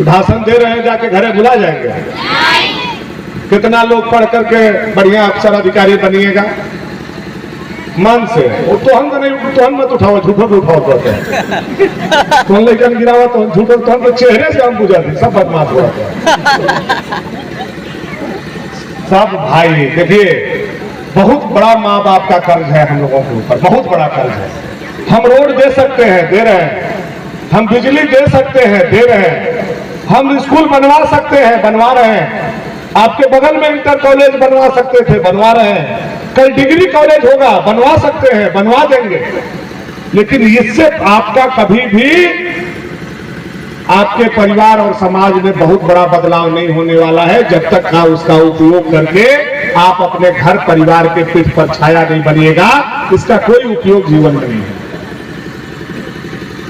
भाषण दे रहे हैं, जाके घरे भुला जाएंगे? कितना लोग पढ़ करके बढ़िया अफसर अधिकारी बनिएगा मन से? वो तोहन तो नहीं, तोहन मत उठाओ, झूठो भी उठाओ करते हैं। तुम लेकिन गिरावा तो झूठो, तोहन तो चेहरे से हम बुझा दी, सब बदमाश हुआ सब। भाई देखिए, बहुत बड़ा माँ बाप का कर्ज है हम लोगों के ऊपर, बहुत बड़ा कर्ज है। हम रोड दे सकते हैं, दे रहे हैं। हम बिजली दे सकते हैं, दे रहे हैं। हम स्कूल बनवा सकते हैं, बनवा रहे हैं। आपके बगल में इंटर कॉलेज बनवा सकते थे, बनवा रहे हैं। कल डिग्री कॉलेज होगा, बनवा सकते हैं, बनवा देंगे। लेकिन इससे आपका कभी भी आपके परिवार और समाज में बहुत बड़ा बदलाव नहीं होने वाला है, जब तक आप उसका उपयोग करके आप अपने घर परिवार के पीठ पर छाया नहीं बनिएगा। इसका कोई उपयोग जीवन में नहीं है।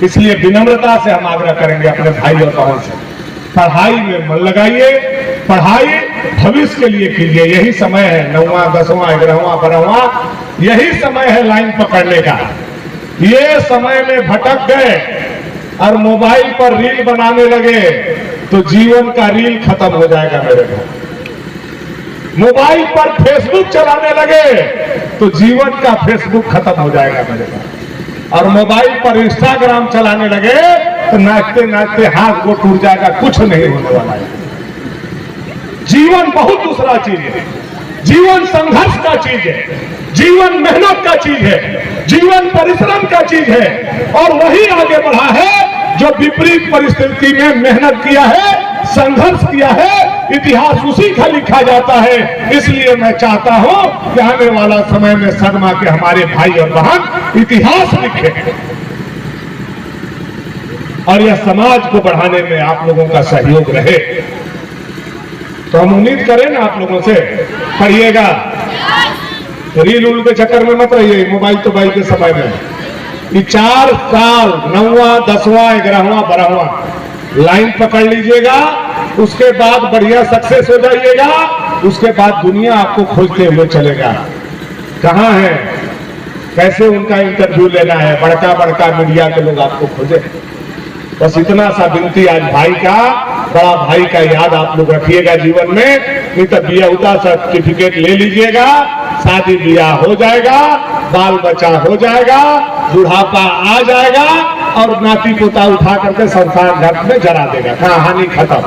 इसलिए विनम्रता से हम आग्रह करेंगे अपने भाई और बहन से, पढ़ाई में मन लगाइए। पढ़ाई भविष्य के लिए कीजिए। यही समय है, 9वां 10वां 11वां 12वां, यही समय है लाइन पकड़ने का। ये समय में भटक गए और मोबाइल पर रील बनाने लगे तो जीवन का रील खत्म हो जाएगा मेरे भाई। मोबाइल पर फेसबुक चलाने लगे तो जीवन का फेसबुक खत्म हो जाएगा मेरे भाई। और मोबाइल पर इंस्टाग्राम चलाने लगे तो नाचते नाचते हाथ को टूट जाएगा, कुछ नहीं होने वाला है। जीवन बहुत दूसरा चीज है। जीवन संघर्ष का चीज है, जीवन मेहनत का चीज है, जीवन परिश्रम का चीज है। और वही आगे बढ़ा है जो विपरीत परिस्थिति में मेहनत किया है, संघर्ष किया है। इतिहास उसी का लिखा जाता है। इसलिए मैं चाहता हूं कि आने वाला समय में सदमा के हमारे भाई और बहन इतिहास लिखे और यह समाज को बढ़ाने में आप लोगों का सहयोग रहे। तो हम उम्मीद करें ना आप लोगों से, पढ़िएगा, रील उल के चक्कर में मत रहिए मोबाइल तो मोबाइल के समय में। ये 4 साल 9वां 10वां 11वां 12वां लाइन पकड़ लीजिएगा, उसके बाद बढ़िया सक्सेस हो जाइएगा। उसके बाद दुनिया आपको खोजते हुए चलेगा, कहां है, कैसे उनका इंटरव्यू लेना है। बड़का बड़का मीडिया के लोग आपको खोजे। बस इतना सा विनती आज भाई का, बड़ा भाई का याद आप लोग रखिएगा जीवन में। नहीं तो बियाहुता सर्टिफिकेट ले लीजिएगा, शादी ब्याह हो जाएगा, बाल बच्चा हो जाएगा, बुढ़ापा आ जाएगा और नाती पोता उठा करके संसार घर में जरा देगा। कहानी खत्म,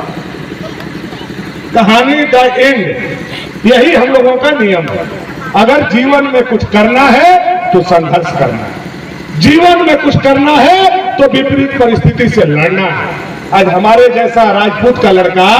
कहानी द एंड। यही हम लोगों का नियम है। अगर जीवन में कुछ करना है तो संघर्ष करना है, जीवन में कुछ करना है तो विपरीत परिस्थिति से लड़ना है। आज हमारे जैसा राजपूत का लड़का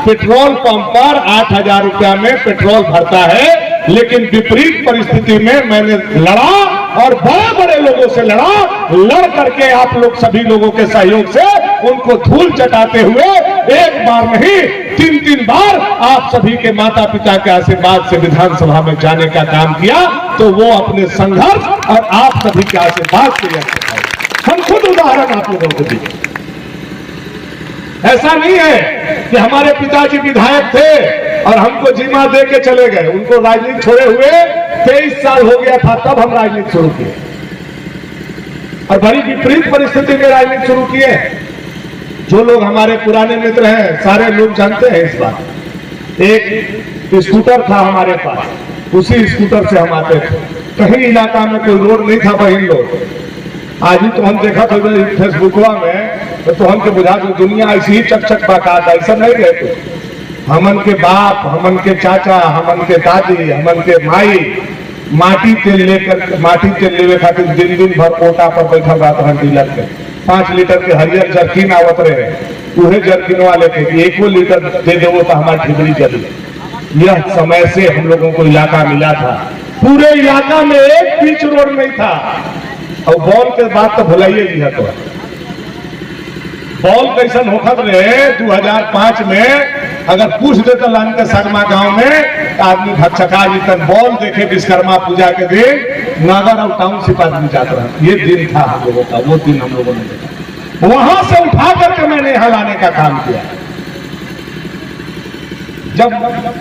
पेट्रोल पंप पर 8,000 रुपया में पेट्रोल भरता है, लेकिन विपरीत परिस्थिति में मैंने लड़ा और बड़े बड़े लोगों से लड़ा। लड़ करके आप लोग सभी लोगों के सहयोग से उनको धूल चटाते हुए एक बार नहीं 3-3 बार आप सभी के माता पिता के आशीर्वाद से विधानसभा में जाने का काम किया। तो वो अपने संघर्ष और आप सभी के आशीर्वाद से हम खुद उदाहरण आप लोगों को दिए। ऐसा नहीं है कि हमारे पिताजी विधायक थे और हमको जिम्मा दे के चले गए। उनको राजनीति छोड़े हुए 23 साल हो गया था, तब हम राजनीति शुरू किए और बड़ी विपरीत परिस्थिति में राजनीति शुरू किए। जो लोग हमारे पुराने मित्र हैं सारे लोग जानते हैं इस बात। एक स्कूटर था हमारे पास, उसी स्कूटर से हम आते थे। कहीं इलाका में कोई रोड नहीं था बहन लोग। आज ही तो हम देखा था फेसबुकवा में, तो हमके बुझा कि दुनिया ऐसी ही चकचक बाकात, ऐसा नहीं रहते। हमन के बाप, हमन के चाचा, हमन के दादी, हमन के माई माटी तेल लेकर, माटी तेल लेवे खातिर दिन दिन भर कोटा पर बैठल रहा था डीलर के। 5 लीटर के हरियर जर्किन आवत रहे, उहे जर्किन वाले के 1 लीटर दे दो तो हमारी ठिबड़ी जली। यह समय से हम लोगों को इलाका मिला था। पूरे इलाका में एक पिच रोड नहीं था। और बॉल के बात तो भुलाइए जी है। तो बॉल कैसन होखत रहे 2005 में, अगर पूछ देते लान के सरमा गांव में आदमी भक्षका जी तक बॉल देखे विश्वकर्मा पूजा के दिन नगर और टाउनशिप आदमी जाता रहा। ये दिन था हम लोगों का, वो दिन हम लोगों ने देखा। वहां से उठा करके मैंने यहाँ लाने का काम किया। जब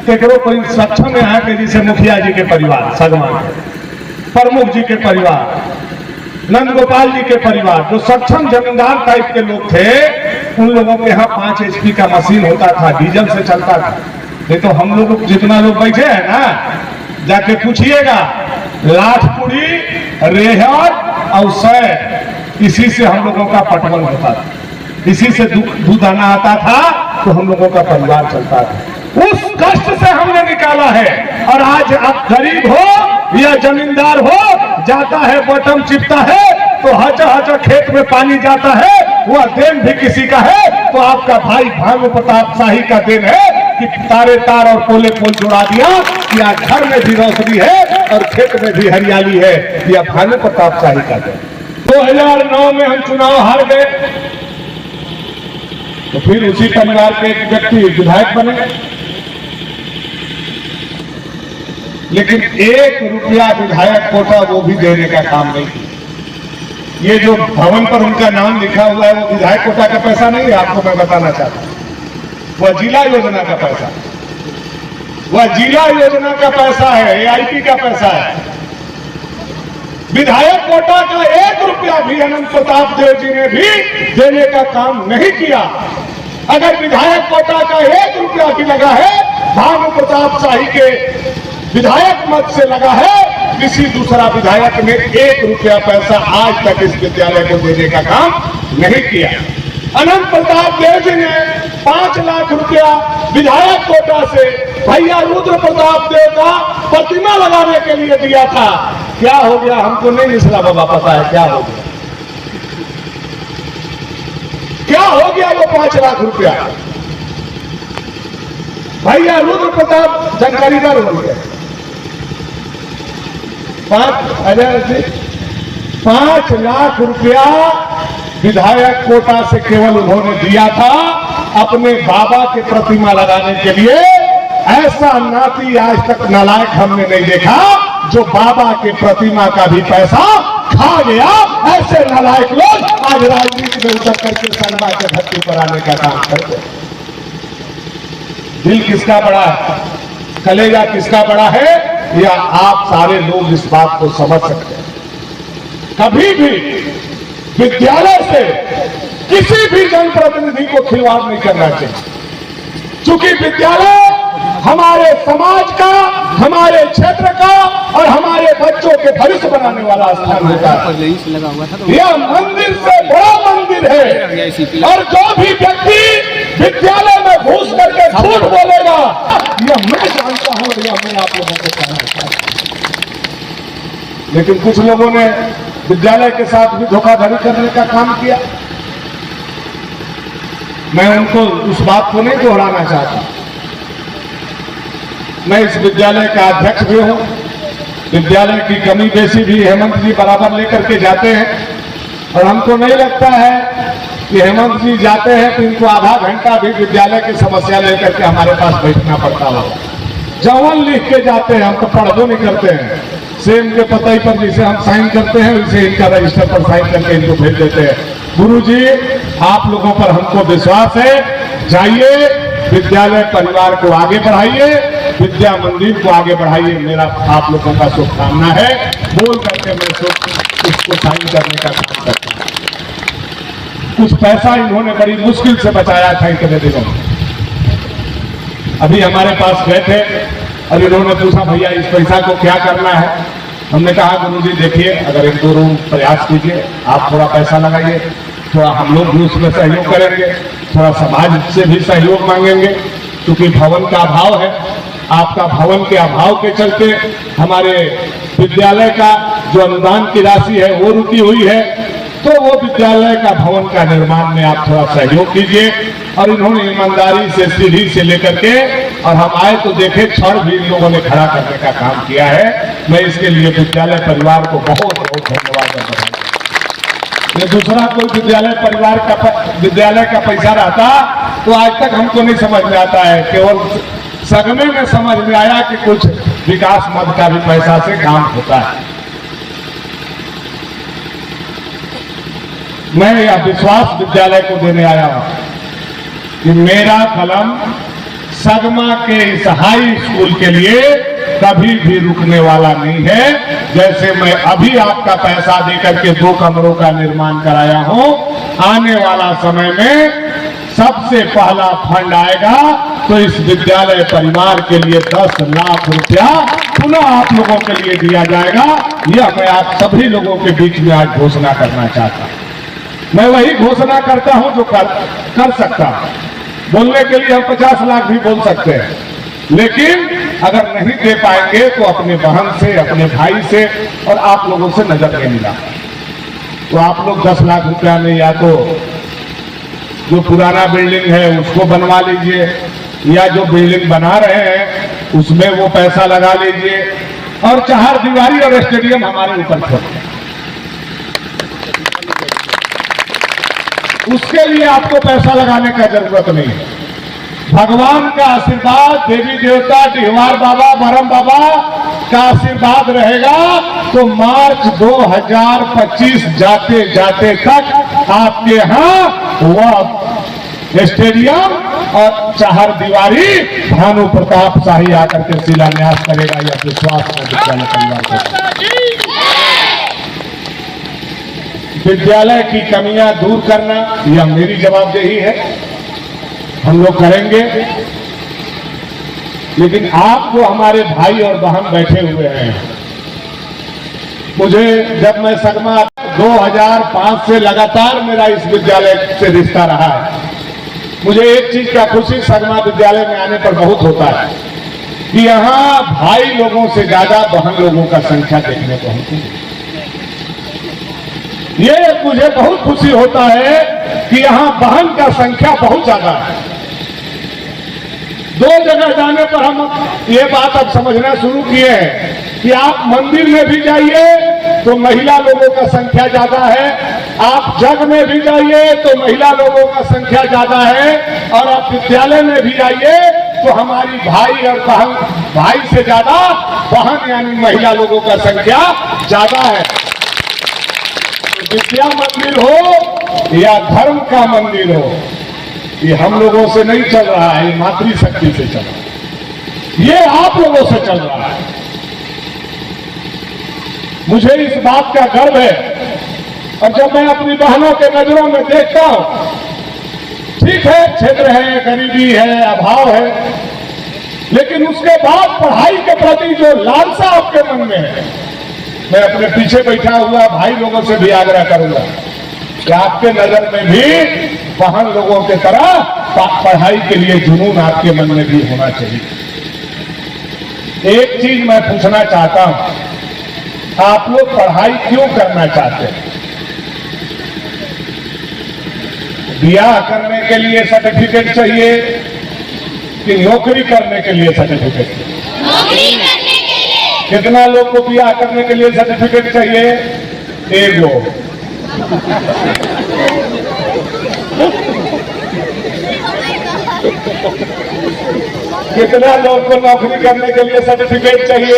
केकरो कोई सक्षम है कि जैसे मुखिया जी के परिवार, सगमा के प्रमुख जी के परिवार, नंदगोपाल जी के परिवार जो सक्षम जमींदार टाइप के लोग थे, उन लोगों के यहाँ 5 HP का मशीन होता था, डीजल से चलता था। नहीं तो हम लोग जितना लोग बैठे हैं ना, जाके पूछिएगा, लाठपुरी, रेहर और सै, इसी से हम लोगों का पटवन होता था, इसी से दूध आना आता था, तो हम लोगों का परिवार चलता था। उस कष्ट से हमने निकाला है। और आज आप गरीब हो या जमींदार हो, जाता है बटन चिपता है तो हचा हचा खेत में पानी जाता है, वह देन भी किसी का है। तो आपका भाई भानु प्रताप शाही का देन है कि तारे तार और पोले पोल जोड़ा दिया, या घर में भी रोशनी है और खेत में भी हरियाली है, यह भानु प्रताप शाही का देन। 2009 में हम चुनाव हार गए, तो फिर उसी परिवार के एक व्यक्ति विधायक बने, लेकिन 1 रुपया विधायक कोटा वो भी देने का काम नहीं किया। ये जो भवन पर उनका नाम लिखा हुआ है, वो विधायक कोटा का पैसा नहीं है, आपको मैं बताना चाहता हूं। वह जिला योजना का पैसा, वह जिला योजना का पैसा है, AIP का पैसा है। विधायक कोटा का 1 रुपया भी अनंत प्रताप देव जी ने भी देने का काम नहीं किया। अगर विधायक कोटा का 1 रुपया भी लगा है, भानु प्रताप शाही के विधायक मत से लगा है, किसी दूसरा विधायक ने 1 रुपया पैसा आज तक इस विद्यालय को देने का काम नहीं किया। अनंत प्रताप देव जी ने 5 लाख रुपया विधायक कोटा से भैया रुद्र प्रताप देव का प्रतिमा लगाने के लिए दिया था। क्या हो गया हमको नहीं निसला बाबा पता है क्या हो गया, क्या हो गया वो 5 लाख रुपया। भैया रुद्र प्रताप जानकारी दर हो गया 5 लाख रुपया विधायक कोटा से केवल उन्होंने दिया था अपने बाबा के प्रतिमा लगाने के लिए। ऐसा नाती आज तक नालायक हमने नहीं देखा जो बाबा के प्रतिमा का भी पैसा खा गया। ऐसे नालायक लोग आज राजनीति में उतर करके सलमा के धरती पर आने का काम करते। दिल किसका बड़ा है, कलेजा किसका बड़ा है, या आप सारे लोग इस बात को समझ सकते हैं। कभी भी विद्यालय से किसी भी जनप्रतिनिधि को खिलवाड़ नहीं करना चाहिए, क्योंकि विद्यालय हमारे समाज का, हमारे क्षेत्र का और हमारे बच्चों के भविष्य बनाने वाला स्थान होता है। यह मंदिर से बड़ा मंदिर है, और जो भी व्यक्ति विद्यालय में घुस करके झूठ बोलेगा, यह मैं जानता हूं, यह मैं आप लोगों को कहना चाहता हूं। लेकिन कुछ लोगों ने विद्यालय के साथ भी धोखाधड़ी करने का काम किया। मैं उनको उस बात को नहीं दोहराना चाहता। मैं इस विद्यालय का अध्यक्ष भी हूं। विद्यालय की कमी बेसी भी हेमंत जी बराबर लेकर के जाते हैं, और हमको नहीं लगता है कि हेमंत जी जाते हैं तो इनको आधा घंटा भी विद्यालय की समस्या लेकर के हमारे पास बैठना पड़ता होगा। जवान लिख के जाते हैं, हम तो पढ़बो नहीं करते हैं। सेम के पते पर जिसे हम साइन करते हैं, उसे इनका रजिस्टर पर साइन करके इनको भेज देते हैं। गुरुजी, आप लोगों पर हमको विश्वास है, जाइए विद्यालय परिवार को आगे बढ़ाइए, विद्या मंदिर को आगे बढ़ाइए। मेरा आप लोगों का शुभकामना है। बोल करके मैं इसको साइन करने का काम करता हूं। कुछ पैसा इन्होंने बड़ी मुश्किल से बचाया था इतने दिनों में। अभी हमारे पास गए थे और इन्होंने पूछा भैया इस पैसा को क्या करना है। हमने कहा गुरुजी देखिए, अगर 1-2 रूम प्रयास कीजिए, आप थोड़ा पैसा लगाइए, थोड़ा हम लोग भी उसमें सहयोग करेंगे, थोड़ा समाज से भी सहयोग मांगेंगे, क्योंकि भवन का अभाव है। आपका भवन के अभाव के चलते हमारे विद्यालय का जो अनुदान की राशि है वो रुकी हुई है, तो वो विद्यालय का भवन का निर्माण में आप थोड़ा सहयोग कीजिए। और इन्होंने ईमानदारी से सीढ़ी से लेकर के, और हम आए तो देखे छड़ भी इन लोगों ने खड़ा करने का काम किया है। मैं इसके लिए विद्यालय परिवार को बहुत बहुत धन्यवाद देता हूं। ये दूसरा कोई विद्यालय परिवार का विद्यालय का पैसा रहता तो आज तक हमको नहीं समझ में आता है। केवल सगमे में समझ में आया कि कुछ विकास मद का भी पैसा से काम होता है। मैं यह विश्वास विद्यालय को देने आया हूं कि मेरा कलम सगमा के इस हाई स्कूल के लिए कभी भी रुकने वाला नहीं है। जैसे मैं अभी आपका पैसा देकर के 2 कमरों का निर्माण कराया हूं, आने वाला समय में सबसे पहला फंड आएगा तो इस विद्यालय परिवार के लिए 10 लाख रुपया पुनः आप लोगों के लिए दिया जाएगा। यह मैं आप सभी लोगों के बीच में आज घोषणा करना चाहता हूं। मैं वही घोषणा करता हूं जो कर सकता हूं। बोलने के लिए हम 50 लाख भी बोल सकते हैं, लेकिन अगर नहीं दे पाएंगे तो अपने बहन से, अपने भाई से और आप लोगों से नजर नहीं मिला तो आप लोग 10 लाख रुपया में या तो जो पुराना बिल्डिंग है उसको बनवा लीजिए, या जो बिल्डिंग बना रहे हैं उसमें वो पैसा लगा लीजिए, और 4 दीवारी और स्टेडियम हमारे ऊपर छोड़ दें। उसके लिए आपको पैसा लगाने का जरूरत नहीं है। भगवान का आशीर्वाद, देवी देवता, डिहवार बाबा, बरम बाबा का आशीर्वाद रहेगा तो मार्च 2025 जाते जाते तक आपके यहाँ वह स्टेडियम और 4 दीवारी भानु प्रताप शाही आकर के शिलान्यास करेगा। यह विश्वास है विद्यालय परिवार को। विद्यालय की कमियां दूर करना यह मेरी जवाबदेही है, हम लोग करेंगे। लेकिन आप जो हमारे भाई और बहन बैठे हुए हैं, मुझे जब मैं सगमा 2005 से लगातार मेरा इस विद्यालय से रिश्ता रहा है, मुझे एक चीज का खुशी सगमा विद्यालय में आने पर बहुत होता है कि यहाँ भाई लोगों से ज्यादा बहन लोगों का संख्या देखने को मिलती है। ये मुझे बहुत खुशी होता है कि यहाँ बहन का संख्या बहुत ज्यादा है। 2 जगह जाने पर हम ये बात अब समझना शुरू किए हैं कि आप मंदिर में भी जाइए तो महिला लोगों का संख्या ज्यादा है, आप जग में भी जाइए तो महिला लोगों का संख्या ज्यादा है, और आप विद्यालय में भी जाइए तो हमारी भाई और बहन, भाई से ज्यादा बहन यानी महिला लोगों का संख्या ज्यादा है। विद्या मंदिर हो या धर्म का मंदिर हो, ये हम लोगों से नहीं चल रहा है, ये मातृशक्ति से चल रहा है, ये आप लोगों से चल रहा है। मुझे इस बात का गर्व है। और जब मैं अपनी बहनों के नजरों में देखता हूं, ठीक है क्षेत्र है, गरीबी है, अभाव है, लेकिन उसके बाद पढ़ाई के प्रति जो लालसा आपके मन में है, मैं अपने पीछे बैठा हुआ भाई लोगों से भी आग्रह करूंगा कि आपके नजर में भी बहन लोगों के तरह पढ़ाई के लिए जुनून आपके मन में भी होना चाहिए। एक चीज मैं पूछना चाहता हूं, आप लोग पढ़ाई क्यों करना चाहते हैं? ब्याह करने के लिए सर्टिफिकेट चाहिए कि नौकरी करने के लिए सर्टिफिकेट? नौकरी करने के लिए। कितना लोग को ब्याह करने के लिए सर्टिफिकेट चाहिए? 1 लोग। कितना लोग को नौकरी करने के लिए सर्टिफिकेट चाहिए?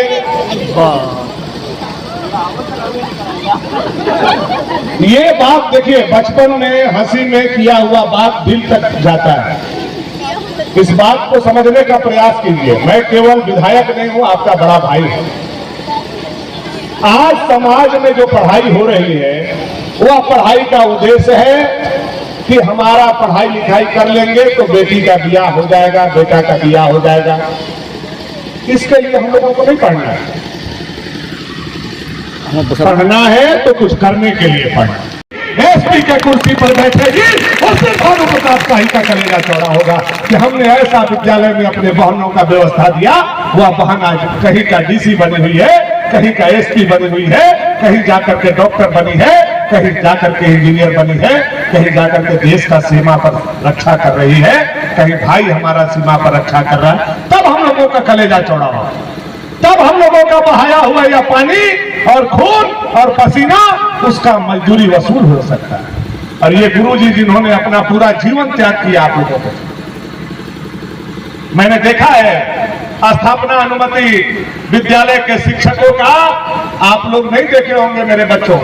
ये बात देखिए, बचपन में हंसी में किया हुआ बात दिल तक जाता है। इस बात को समझने का प्रयास कीजिए। मैं केवल विधायक नहीं हूं, आपका बड़ा भाई हूं। आज समाज में जो पढ़ाई हो रही है, वह पढ़ाई का उद्देश्य है कि हमारा पढ़ाई लिखाई कर लेंगे तो बेटी का ब्याह हो जाएगा, बेटा का ब्याह हो जाएगा। इसके लिए हम लोगों को नहीं पढ़ना है। पढ़ना है तो कुछ करने के लिए पढ़ना। एसपी के कुर्सी पर बैठेगी उससे भानु प्रताप शाही का कलेजा चौड़ा होगा कि हमने ऐसा विद्यालय में अपने बहनों का व्यवस्था दिया। वह बहन आज कहीं का डीसी बनी हुई है, कहीं का एसपी बनी हुई है, कहीं जाकर के डॉक्टर बनी है, कहीं जाकर के इंजीनियर बनी है, कहीं जाकर के देश का सीमा पर रक्षा कर रही है, कहीं भाई हमारा सीमा पर रक्षा कर रहा है। तब हम लोगों का कलेजा चौड़ा होगा, तब हम लोगों का बहाया हुआ या पानी और खून और पसीना उसका मजदूरी वसूल हो सकता है। और ये गुरुजी जिन्होंने अपना पूरा जीवन त्याग किया आप लोगों को, मैंने देखा है स्थापना अनुमति विद्यालय के शिक्षकों का आप लोग नहीं देखे होंगे मेरे बच्चों।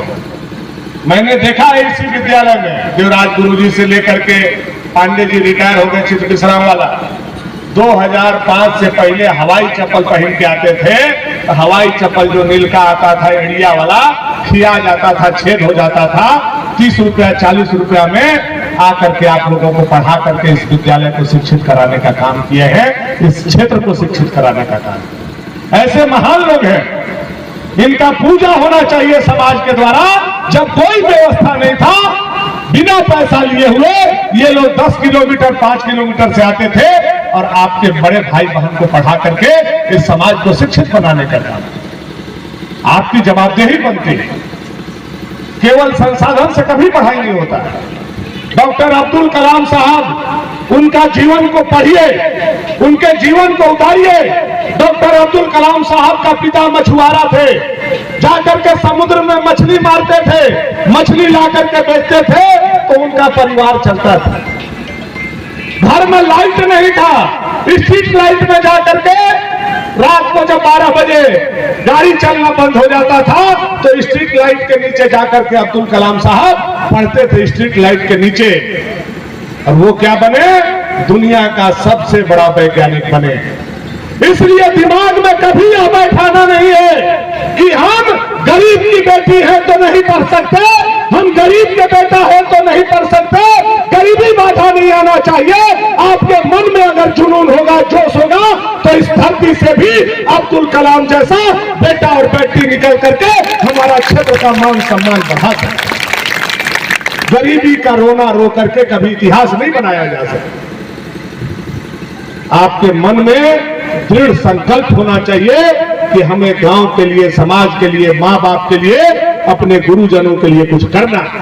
मैंने देखा है इसी विद्यालय में देवराज गुरुजी से लेकर के पांडे जी रिटायर हो गए चित्र विश्राम वाला, 2005 से पहले हवाई चप्पल पहन के आते थे, तो हवाई चप्पल जो नीलका आता था इंडिया वाला, खिया जाता था, छेद हो जाता था, 30 रुपया 40 रुपया में आकर के आप लोगों को पढ़ा करके इस विद्यालय को शिक्षित कराने का काम किए हैं, इस क्षेत्र को शिक्षित कराने का काम। ऐसे महान लोग हैं, इनका पूजा होना चाहिए समाज के द्वारा। जब कोई व्यवस्था नहीं था, बिना पैसा लिए हुए ये लोग 10 किलोमीटर 5 किलोमीटर से आते थे और आपके बड़े भाई बहन को पढ़ा करके इस समाज को शिक्षित बनाने का काम। आपकी जवाबदेही बनती है, केवल संसाधन से कभी पढ़ाई नहीं होता है। डॉक्टर अब्दुल कलाम साहब, उनका जीवन को पढ़िए, उनके जीवन को उतारिए। डॉक्टर अब्दुल कलाम साहब का पिता मछुआरा थे, जाकर के समुद्र में मछली मारते थे, मछली ला करके बेचते थे तो उनका परिवार चलता था। घर में लाइट नहीं था, स्ट्रीट लाइट में जाकर के रात को जब 12 बजे गाड़ी चलना बंद हो जाता था तो स्ट्रीट लाइट के नीचे जाकर के अब्दुल कलाम साहब पढ़ते थे, स्ट्रीट लाइट के नीचे। और वो क्या बने? दुनिया का सबसे बड़ा वैज्ञानिक बने। इसलिए दिमाग में कभी यह बैठाना नहीं है कि हम गरीब की बेटी है तो नहीं पढ़ सकते, हम गरीब के बेटा है तो नहीं पढ़ सकते। गरीबी बाधा नहीं आना चाहिए। आपके मन में अगर जुनून होगा, जोश होगा, तो इस धरती से भी अब्दुल कलाम जैसा बेटा और बेटी निकल करके हमारा क्षेत्र का मान सम्मान बढ़ा सकते। गरीबी का रोना रो करके कभी इतिहास नहीं बनाया जा सकता। आपके मन में दृढ़ संकल्प होना चाहिए कि हमें गांव के लिए, समाज के लिए, माँ बाप के लिए, अपने गुरुजनों के लिए कुछ करना है।